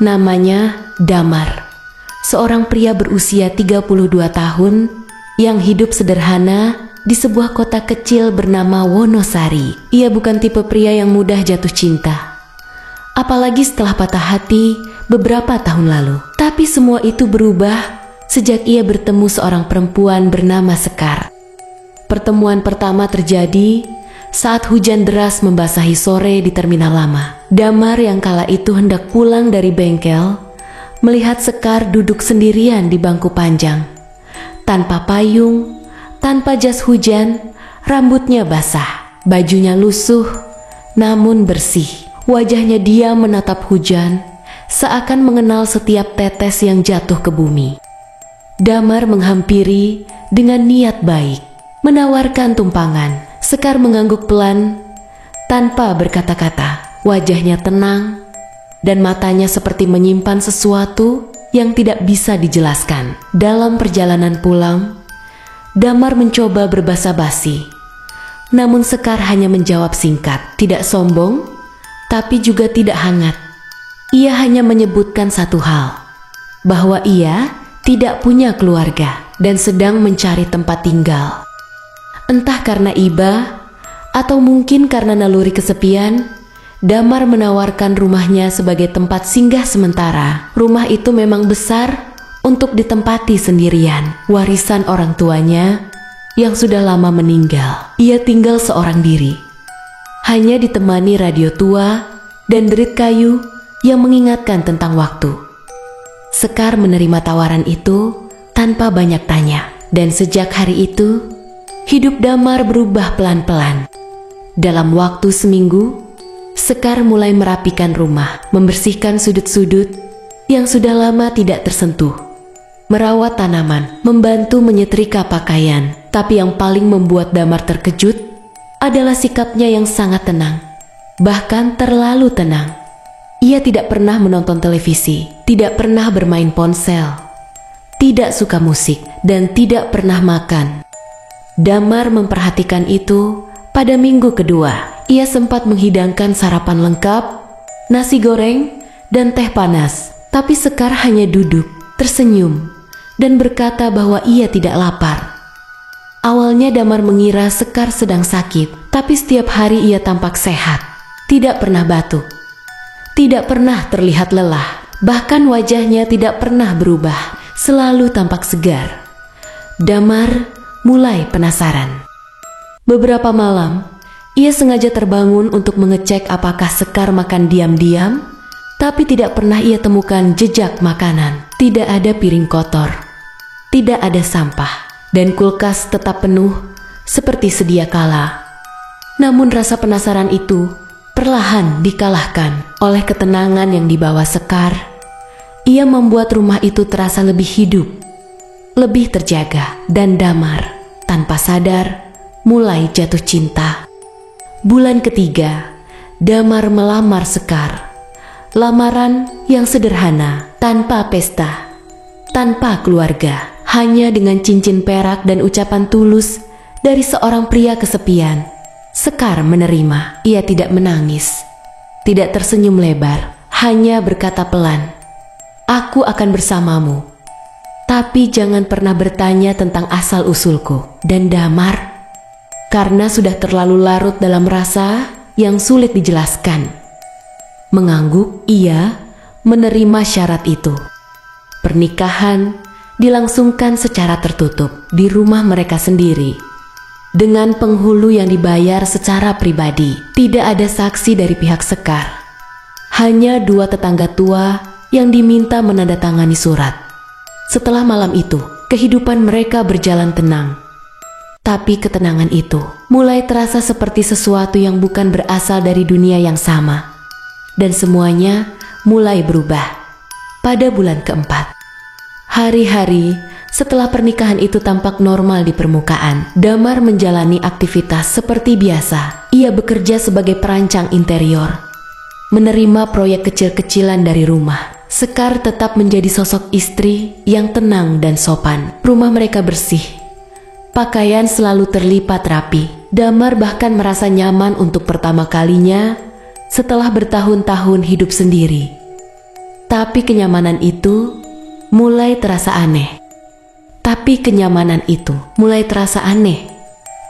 Namanya Damar, seorang pria berusia 32 tahun yang hidup sederhana di sebuah kota kecil bernama Wonosari. Ia bukan tipe pria yang mudah jatuh cinta, apalagi setelah patah hati beberapa tahun lalu. Tapi semua itu berubah sejak ia bertemu seorang perempuan bernama Sekar. Pertemuan pertama terjadi saat hujan deras membasahi sore di terminal lama. Damar yang kala itu hendak pulang dari bengkel melihat Sekar duduk sendirian di bangku panjang, tanpa payung, tanpa jas hujan, rambutnya basah, bajunya lusuh namun bersih. Wajahnya diam menatap hujan, seakan mengenal setiap tetes yang jatuh ke bumi. Damar menghampiri dengan niat baik, menawarkan tumpangan. Sekar mengangguk pelan tanpa berkata-kata. Wajahnya tenang dan matanya seperti menyimpan sesuatu yang tidak bisa dijelaskan. Dalam perjalanan pulang, Damar mencoba berbasa-basi, namun Sekar hanya menjawab singkat, tidak sombong tapi juga tidak hangat. Ia hanya menyebutkan satu hal, bahwa ia tidak punya keluarga dan sedang mencari tempat tinggal. Entah karena iba atau mungkin karena naluri kesepian, Damar menawarkan rumahnya sebagai tempat singgah sementara. Rumah itu memang besar untuk ditempati sendirian, warisan orang tuanya yang sudah lama meninggal. Ia tinggal seorang diri, hanya ditemani radio tua dan derit kayu yang mengingatkan tentang waktu. Sekar menerima tawaran itu tanpa banyak tanya, dan sejak hari itu hidup Damar berubah pelan-pelan. Dalam waktu seminggu, Sekar mulai merapikan rumah, membersihkan sudut-sudut yang sudah lama tidak tersentuh, merawat tanaman, membantu menyetrika pakaian. Tapi yang paling membuat Damar terkejut adalah sikapnya yang sangat tenang, bahkan terlalu tenang. Ia tidak pernah menonton televisi, tidak pernah bermain ponsel, tidak suka musik, dan tidak pernah makan. Damar memperhatikan itu pada minggu kedua. Ia sempat menghidangkan sarapan lengkap, nasi goreng, dan teh panas. Tapi Sekar hanya duduk, tersenyum, dan berkata bahwa ia tidak lapar. Awalnya Damar mengira Sekar sedang sakit, tapi setiap hari ia tampak sehat, tidak pernah batuk, tidak pernah terlihat lelah, bahkan wajahnya tidak pernah berubah, selalu tampak segar. Damar mulai penasaran. Beberapa malam, ia sengaja terbangun untuk mengecek apakah Sekar makan diam-diam, tapi tidak pernah ia temukan jejak makanan. Tidak ada piring kotor, tidak ada sampah, dan kulkas tetap penuh seperti sedia kala. Namun rasa penasaran itu perlahan dikalahkan oleh ketenangan yang dibawa Sekar. Ia membuat rumah itu terasa lebih hidup, lebih terjaga, dan Damar tanpa sadar mulai jatuh cinta. Bulan ketiga, Damar melamar Sekar. Lamaran yang sederhana, tanpa pesta, tanpa keluarga, hanya dengan cincin perak dan ucapan tulus dari seorang pria kesepian. Sekar menerima. Ia tidak menangis, tidak tersenyum lebar, hanya berkata pelan, "Aku akan bersamamu, tapi jangan pernah bertanya tentang asal-usulku." Dan Damar, karena sudah terlalu larut dalam rasa yang sulit dijelaskan, mengangguk. Ia menerima syarat itu. Pernikahan dilangsungkan secara tertutup di rumah mereka sendiri, dengan penghulu yang dibayar secara pribadi. Tidak ada saksi dari pihak Sekar, hanya dua tetangga tua yang diminta menandatangani surat. Setelah malam itu, kehidupan mereka berjalan tenang. Tapi ketenangan itu mulai terasa seperti sesuatu yang bukan berasal dari dunia yang sama. Dan semuanya mulai berubah pada bulan keempat. Hari-hari setelah pernikahan itu tampak normal di permukaan. Damar menjalani aktivitas seperti biasa. Ia bekerja sebagai perancang interior, menerima proyek kecil-kecilan dari rumah. Sekar tetap menjadi sosok istri yang tenang dan sopan. Rumah mereka bersih, pakaian selalu terlipat rapi. Damar bahkan merasa nyaman untuk pertama kalinya setelah bertahun-tahun hidup sendiri. Tapi kenyamanan itu mulai terasa aneh.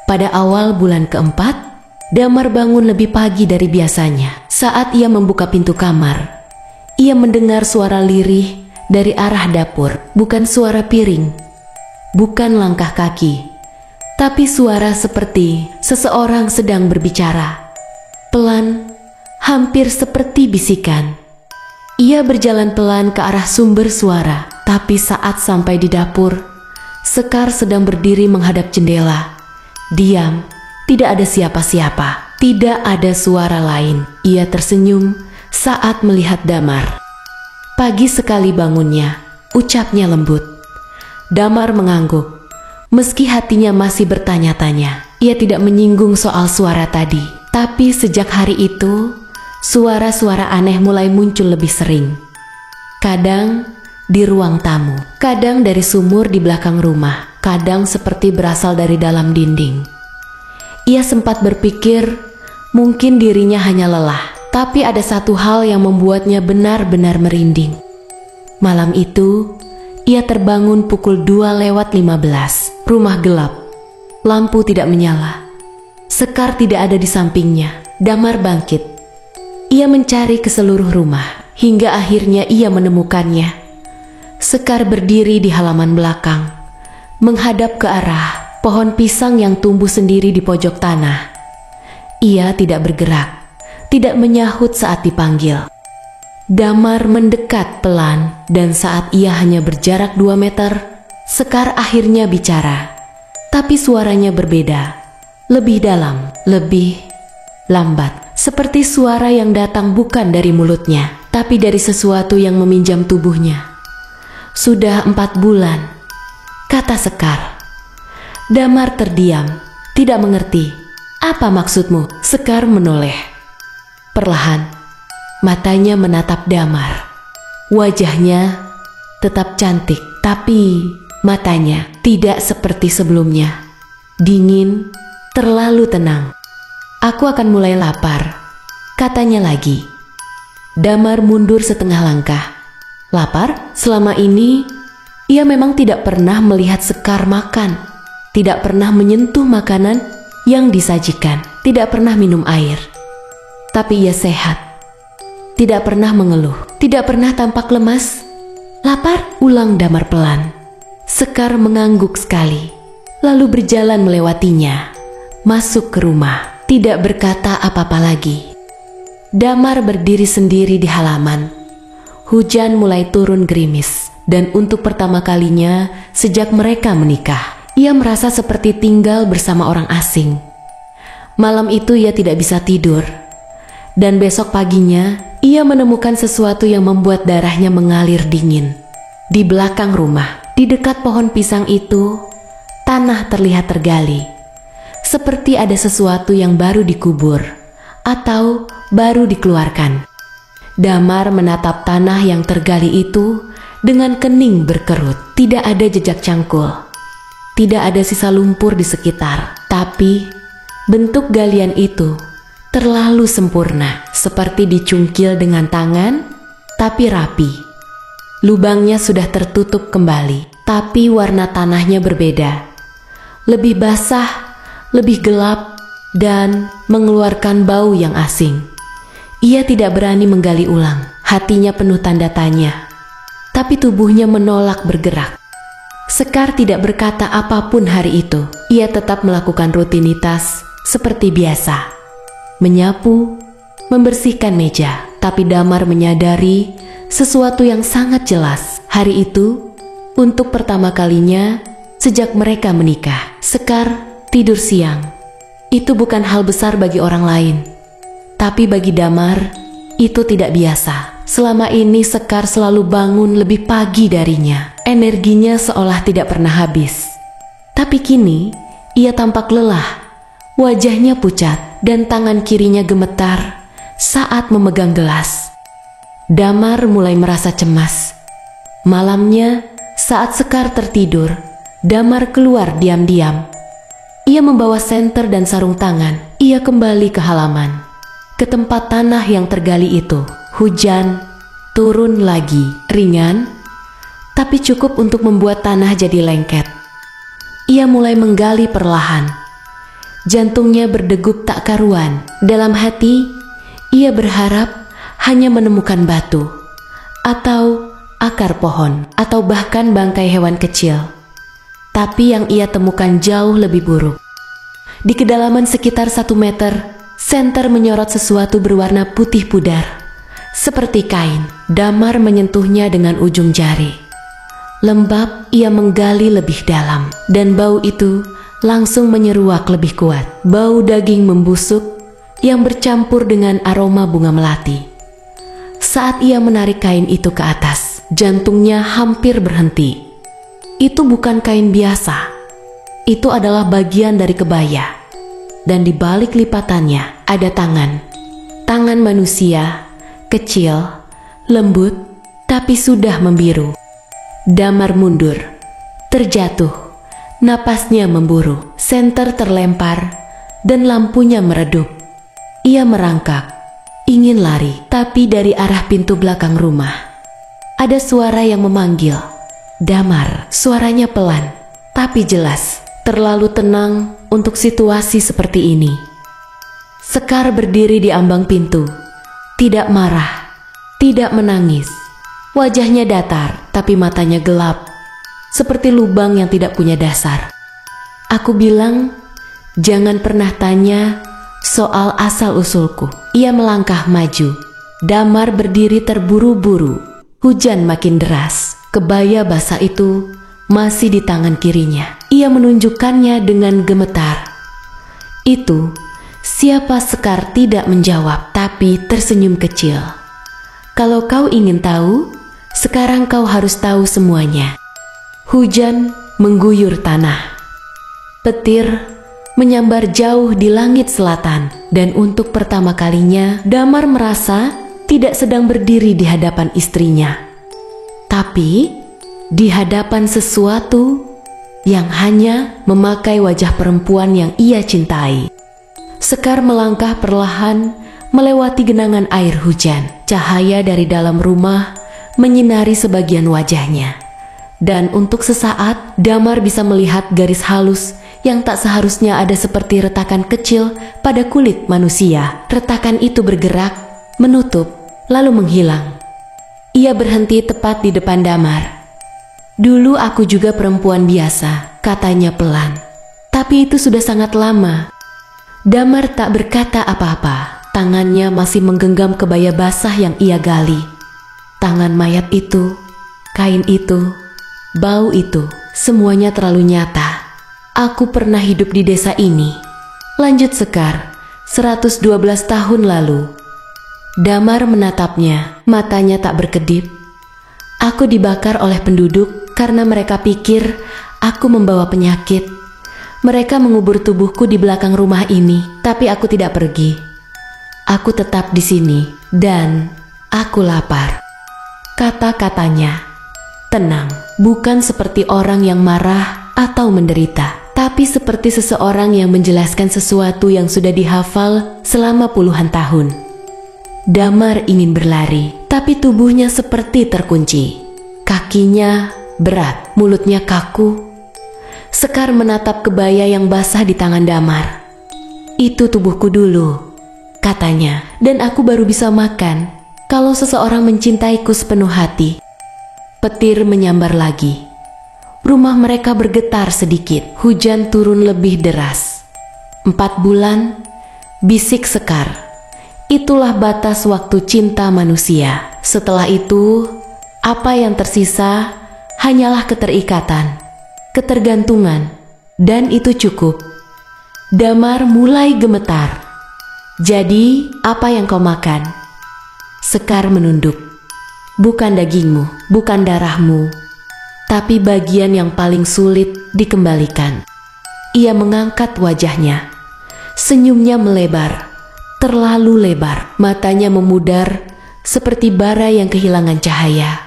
Pada awal bulan keempat, Damar bangun lebih pagi dari biasanya. Saat ia membuka pintu kamar, ia mendengar suara lirih dari arah dapur. Bukan suara piring, bukan langkah kaki, tapi suara seperti seseorang sedang berbicara. Pelan, hampir seperti bisikan. Ia berjalan pelan ke arah sumber suara, tapi saat sampai di dapur, Sekar sedang berdiri menghadap jendela. Diam, tidak ada siapa-siapa, tidak ada suara lain. Ia tersenyum saat melihat Damar. Pagi sekali bangunnya, ucapnya lembut. Damar mengangguk, meski hatinya masih bertanya-tanya. Ia tidak menyinggung soal suara tadi, tapi sejak hari itu, suara-suara aneh mulai muncul lebih sering. Kadang di ruang tamu, kadang dari sumur di belakang rumah, kadang seperti berasal dari dalam dinding. Ia sempat berpikir mungkin dirinya hanya lelah, tapi ada satu hal yang membuatnya benar-benar merinding. Malam itu, ia terbangun pukul 2:15. Rumah gelap, lampu tidak menyala. Sekar tidak ada di sampingnya. Damar bangkit. Ia mencari ke seluruh rumah, hingga akhirnya ia menemukannya. Sekar berdiri di halaman belakang, menghadap ke arah pohon pisang yang tumbuh sendiri di pojok tanah. Ia tidak bergerak, tidak menyahut saat dipanggil. Damar mendekat pelan, dan saat ia hanya berjarak 2 meter, Sekar akhirnya bicara. Tapi suaranya berbeda, lebih dalam, lebih lambat. Seperti suara yang datang bukan dari mulutnya, tapi dari sesuatu yang meminjam tubuhnya. Sudah 4 bulan, kata Sekar. Damar terdiam, tidak mengerti. Apa maksudmu? Sekar menoleh. Perlahan, matanya menatap Damar. Wajahnya tetap cantik, tapi matanya tidak seperti sebelumnya. Dingin, terlalu tenang. Aku akan mulai lapar, katanya lagi. Damar mundur setengah langkah. Lapar? Selama ini, ia memang tidak pernah melihat Sekar makan, tidak pernah menyentuh makanan yang disajikan, tidak pernah minum air. Tapi ia sehat, tidak pernah mengeluh, tidak pernah tampak lemas. Lapar? Ulang Damar pelan. Sekar mengangguk sekali, lalu berjalan melewatinya, masuk ke rumah. Tidak berkata apa-apa lagi. Damar berdiri sendiri di halaman. Hujan mulai turun gerimis, dan untuk pertama kalinya sejak mereka menikah, ia merasa seperti tinggal bersama orang asing. Malam itu ia tidak bisa tidur, dan besok paginya ia menemukan sesuatu yang membuat darahnya mengalir dingin. Di belakang rumah, di dekat pohon pisang itu, tanah terlihat tergali. Seperti ada sesuatu yang baru dikubur atau baru dikeluarkan. Damar menatap tanah yang tergali itu dengan kening berkerut. Tidak ada jejak cangkul, tidak ada sisa lumpur di sekitar. Tapi bentuk galian itu terlalu sempurna, seperti dicungkil dengan tangan, tapi rapi. Lubangnya sudah tertutup kembali, tapi warna tanahnya berbeda. Lebih basah, lebih gelap, dan mengeluarkan bau yang asing. Ia tidak berani menggali ulang, hatinya penuh tanda tanya. Tapi tubuhnya menolak bergerak. Sekar tidak berkata apapun hari itu. Ia tetap melakukan rutinitas seperti biasa. Menyapu, membersihkan meja. Tapi Damar menyadari sesuatu yang sangat jelas. Hari itu, untuk pertama kalinya sejak mereka menikah, Sekar tidur siang. Itu bukan hal besar bagi orang lain, tapi bagi Damar itu tidak biasa. Selama ini Sekar selalu bangun lebih pagi darinya. Energinya seolah tidak pernah habis. Tapi kini ia tampak lelah. Wajahnya pucat dan tangan kirinya gemetar saat memegang gelas. Damar mulai merasa cemas. Malamnya saat Sekar tertidur, Damar keluar diam-diam. Ia membawa senter dan sarung tangan. Ia kembali ke halaman, ke tempat tanah yang tergali itu. Hujan turun lagi, ringan, tapi cukup untuk membuat tanah jadi lengket. Ia mulai menggali perlahan. Jantungnya berdegup tak karuan. Dalam hati, ia berharap hanya menemukan batu, atau akar pohon, atau bahkan bangkai hewan kecil. Tapi yang ia temukan jauh lebih buruk. Di kedalaman sekitar 1 meter, Senter menyorot sesuatu berwarna putih pudar. Seperti kain, Damar menyentuhnya dengan ujung jari. Lembab, ia menggali lebih dalam, dan bau itu langsung menyeruak lebih kuat. Bau daging membusuk yang bercampur dengan aroma bunga melati. Saat ia menarik kain itu ke atas, jantungnya hampir berhenti. Itu bukan kain biasa. Itu adalah bagian dari kebaya. Dan di balik lipatannya ada tangan. Tangan manusia, kecil, lembut, tapi sudah membiru. Damar mundur, terjatuh, napasnya memburu. Senter terlempar dan lampunya meredup. Ia merangkak, ingin lari, tapi dari arah pintu belakang rumah ada suara yang memanggil. Damar, suaranya pelan, tapi jelas. Terlalu tenang untuk situasi seperti ini. Sekar berdiri di ambang pintu, tidak marah, tidak menangis. Wajahnya datar, tapi matanya gelap, seperti lubang yang tidak punya dasar. Aku bilang, jangan pernah tanya soal asal-usulku. Ia melangkah maju. Damar berdiri terburu-buru. Hujan makin deras. Kebaya basah itu masih di tangan kirinya. Ia menunjukkannya dengan gemetar. Itu, siapa Sekar tidak menjawab, tapi tersenyum kecil. Kalau kau ingin tahu, sekarang kau harus tahu semuanya. Hujan mengguyur tanah. Petir menyambar jauh di langit selatan, dan untuk pertama kalinya Damar merasa tidak sedang berdiri di hadapan istrinya, tapi di hadapan sesuatu yang hanya memakai wajah perempuan yang ia cintai. Sekar melangkah perlahan melewati genangan air hujan. Cahaya dari dalam rumah menyinari sebagian wajahnya. Dan untuk sesaat, Damar bisa melihat garis halus yang tak seharusnya ada seperti retakan kecil pada kulit manusia. Retakan itu bergerak, menutup, lalu menghilang. Ia berhenti tepat di depan Damar. Dulu aku juga perempuan biasa, katanya pelan. Tapi itu sudah sangat lama. Damar tak berkata apa-apa. Tangannya masih menggenggam kebaya basah yang ia gali. Tangan mayat itu, kain itu, bau itu, semuanya terlalu nyata. Aku pernah hidup di desa ini, lanjut Sekar, 112 tahun lalu. Damar menatapnya, matanya tak berkedip. Aku dibakar oleh penduduk karena mereka pikir aku membawa penyakit. Mereka mengubur tubuhku di belakang rumah ini, tapi aku tidak pergi. Aku tetap di sini, dan aku lapar. Kata-katanya tenang, bukan seperti orang yang marah atau menderita, tapi seperti seseorang yang menjelaskan sesuatu yang sudah dihafal selama puluhan tahun. Damar ingin berlari, tapi tubuhnya seperti terkunci. Kakinya berat, mulutnya kaku. Sekar menatap kebaya yang basah di tangan Damar. Itu tubuhku dulu, katanya, dan aku baru bisa makan kalau seseorang mencintaiku sepenuh hati. Petir menyambar lagi. Rumah mereka bergetar sedikit. Hujan turun lebih deras. 4 bulan, bisik Sekar. Itulah batas waktu cinta manusia. Setelah itu, apa yang tersisa hanyalah keterikatan, ketergantungan, dan itu cukup. Damar mulai gemetar. Jadi, apa yang kau makan? Sekar menunduk. Bukan dagingmu, bukan darahmu, tapi bagian yang paling sulit dikembalikan. Ia mengangkat wajahnya. Senyumnya melebar, terlalu lebar. Matanya memudar seperti bara yang kehilangan cahaya.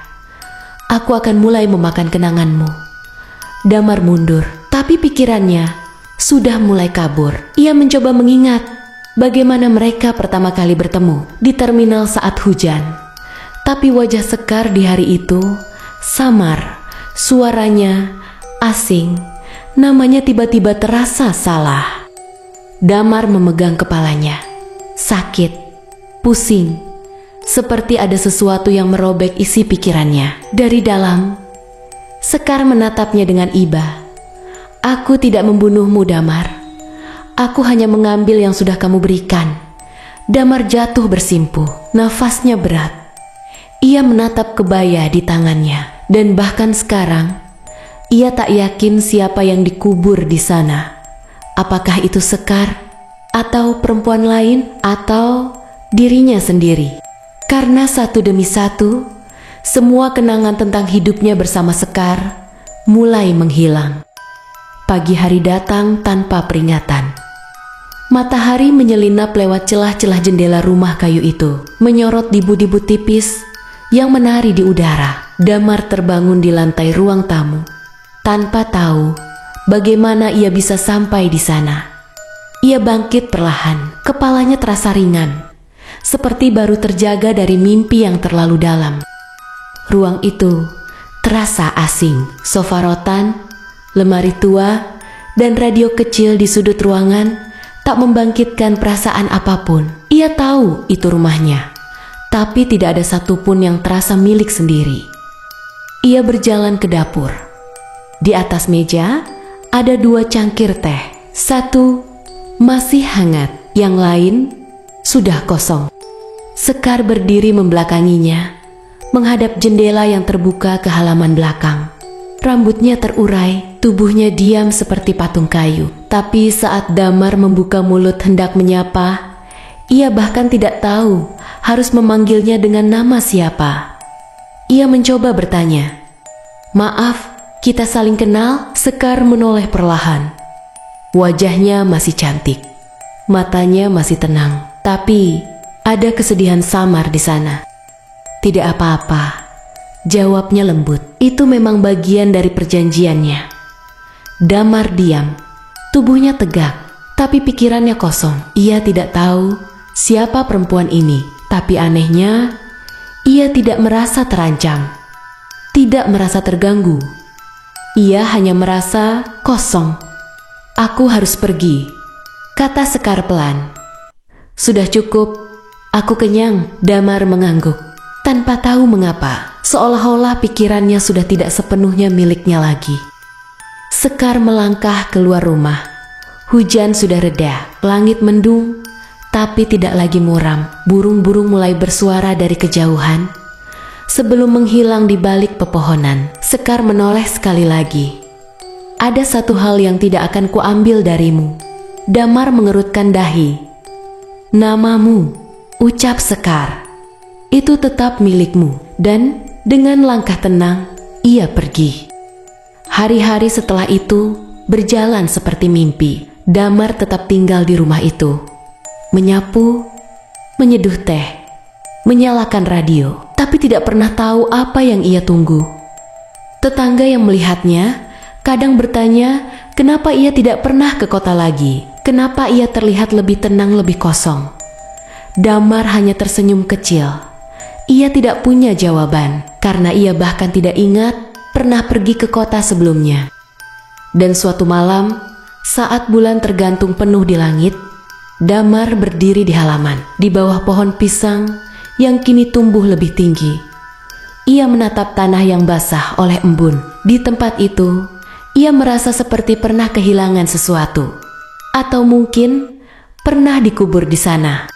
Aku akan mulai memakan kenanganmu. Damar mundur, tapi pikirannya sudah mulai kabur. Ia mencoba mengingat bagaimana mereka pertama kali bertemu di terminal saat hujan. Tapi wajah Sekar di hari itu samar, suaranya asing, namanya tiba-tiba terasa salah. Damar memegang kepalanya, sakit, pusing, seperti ada sesuatu yang merobek isi pikirannya. Dari dalam, Sekar menatapnya dengan iba. "Aku tidak membunuhmu, Damar. Aku hanya mengambil yang sudah kamu berikan." Damar jatuh bersimpuh, nafasnya berat. Ia menatap kebaya di tangannya, dan bahkan sekarang, ia tak yakin siapa yang dikubur di sana. Apakah itu Sekar, atau perempuan lain, atau dirinya sendiri? Karena satu demi satu, semua kenangan tentang hidupnya bersama Sekar mulai menghilang. Pagi hari datang tanpa peringatan. Matahari menyelinap lewat celah-celah jendela rumah kayu itu, menyorot debu-debu tipis yang menari di udara. Damar terbangun di lantai ruang tamu, tanpa tahu bagaimana ia bisa sampai di sana. Ia bangkit perlahan, kepalanya terasa ringan, seperti baru terjaga dari mimpi yang terlalu dalam. Ruang itu terasa asing. Sofa rotan, lemari tua, dan radio kecil di sudut ruangan tak membangkitkan perasaan apapun. Ia tahu itu rumahnya, tapi tidak ada satupun yang terasa milik sendiri. Ia berjalan ke dapur. Di atas meja ada 2 cangkir teh. Satu masih hangat, yang lain sudah kosong. Sekar berdiri membelakanginya, menghadap jendela yang terbuka ke halaman belakang. Rambutnya terurai, tubuhnya diam seperti patung kayu. Tapi saat Damar membuka mulut hendak menyapa, ia bahkan tidak tahu harus memanggilnya dengan nama siapa. Ia mencoba bertanya, "Maaf, kita saling kenal?" Sekar menoleh perlahan. Wajahnya masih cantik, matanya masih tenang, tapi ada kesedihan samar di sana. "Tidak apa-apa," jawabnya lembut. Itu memang bagian dari perjanjiannya. Damar diam, tubuhnya tegak, tapi pikirannya kosong. Ia tidak tahu siapa perempuan ini, tapi anehnya, ia tidak merasa terancam, tidak merasa terganggu. Ia hanya merasa kosong. "Aku harus pergi," kata Sekar pelan. "Sudah cukup, aku kenyang." Damar mengangguk, tanpa tahu mengapa, seolah-olah pikirannya sudah tidak sepenuhnya miliknya lagi. Sekar melangkah keluar rumah. Hujan sudah reda, langit mendung, tapi tidak lagi muram. Burung-burung mulai bersuara dari kejauhan. Sebelum menghilang di balik pepohonan, Sekar menoleh sekali lagi. "Ada satu hal yang tidak akan kuambil darimu." Damar mengerutkan dahi. "Namamu," ucap Sekar, "itu tetap milikmu." Dan dengan langkah tenang, ia pergi. Hari-hari setelah itu berjalan seperti mimpi. Damar tetap tinggal di rumah itu, menyapu, menyeduh teh, menyalakan radio, tapi tidak pernah tahu apa yang ia tunggu. Tetangga yang melihatnya kadang bertanya kenapa ia tidak pernah ke kota lagi, kenapa ia terlihat lebih tenang, lebih kosong. Damar hanya tersenyum kecil. Ia tidak punya jawaban, karena ia bahkan tidak ingat pernah pergi ke kota sebelumnya. Dan suatu malam, saat bulan tergantung penuh di langit, Damar berdiri di halaman, di bawah pohon pisang yang kini tumbuh lebih tinggi. Ia menatap tanah yang basah oleh embun. Di tempat itu, ia merasa seperti pernah kehilangan sesuatu, atau mungkin pernah dikubur di sana.